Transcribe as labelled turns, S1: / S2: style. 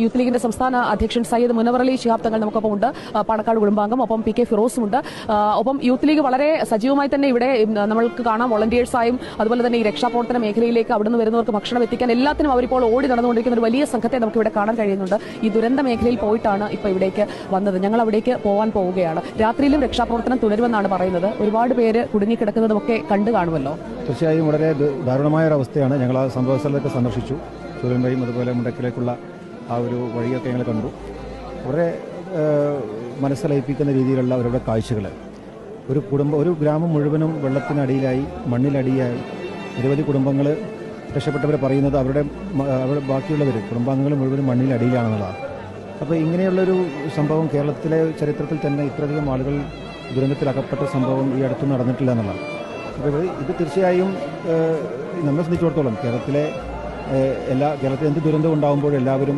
S1: Youth ലീഗിന്റെ സംസ്ഥാന അധ്യക്ഷൻ സയ്യിദ് മുനവർ അലി ശിഹാബ് തങ്ങൾ നമുക്കൊപ്പം ഉണ്ട്, പാണക്കാട് കുടുംബാംഗം. ഒപ്പം പി കെ ഫിറോസും ഉണ്ട്. ഒപ്പം യൂത്ത് ലീഗ് വളരെ സജീവമായി തന്നെ ഇവിടെ നമ്മൾക്ക് കാണാം, വോളണ്ടിയേഴ്സായും അതുപോലെ തന്നെ ഈ രക്ഷാപ്രവർത്തന മേഖലയിലേക്ക് അവിടുന്ന് വരുന്നവർക്ക് ഭക്ഷണം എത്തിക്കാൻ എല്ലാത്തിനും അവരിപ്പോൾ ഓടി നടന്നുകൊണ്ടിരിക്കുന്ന ഒരു വലിയ സംഘത്തെ നമുക്ക് ഇവിടെ കാണാൻ കഴിയുന്നുണ്ട്. ഈ ദുരന്ത മേഖലയിൽ പോയിട്ടാണ് ഇപ്പോൾ ഇവിടേക്ക് വന്നത്. ഞങ്ങൾ അവിടേക്ക് പോകാൻ പോവുകയാണ്. രാത്രിയിലും രക്ഷാപ്രവർത്തനം തുടരുമെന്നാണ് പറയുന്നത്. ഒരുപാട് പേര് കുടുങ്ങിക്കിടക്കുന്നതുമൊക്കെ കണ്ടു കാണുമല്ലോ.
S2: തീർച്ചയായും വളരെ ദാരുണമായ ഒരു അവസ്ഥയാണ്. ഞങ്ങൾ ആ സംഭവ സ്ഥലത്തൊക്കെ സന്ദർശിച്ചു. ചൂരൻവഴിയും അതുപോലെ മുണ്ടക്കിലേക്കുള്ള ആ ഒരു വഴിയൊക്കെ ഞങ്ങൾ കണ്ടു. വളരെ മനസ്സിലയിപ്പിക്കുന്ന രീതിയിലുള്ള അവരുടെ കാഴ്ചകൾ. ഒരു ഗ്രാമം മുഴുവനും വെള്ളത്തിനടിയിലായി, മണ്ണിലടിയായി. നിരവധി കുടുംബങ്ങൾ രക്ഷപ്പെട്ടവർ പറയുന്നത് അവരുടെ ബാക്കിയുള്ളവർ കുടുംബാംഗങ്ങൾ മുഴുവനും മണ്ണിലടിയിലാണെന്നുള്ളതാണ്. അപ്പോൾ ഇങ്ങനെയുള്ളൊരു സംഭവം കേരളത്തിലെ ചരിത്രത്തിൽ തന്നെ ഇത്രയധികം ആളുകൾ ദുരന്തത്തിൽ അകപ്പെട്ട സംഭവം ഈ അടുത്ത് നടന്നിട്ടില്ല എന്നുള്ളതാണ്. അപ്പോൾ ഇത് തീർച്ചയായും നമ്മളെ സംബന്ധിച്ചിടത്തോളം കേരളത്തിൽ എന്ത് ദുരന്തം ഉണ്ടാകുമ്പോഴും എല്ലാവരും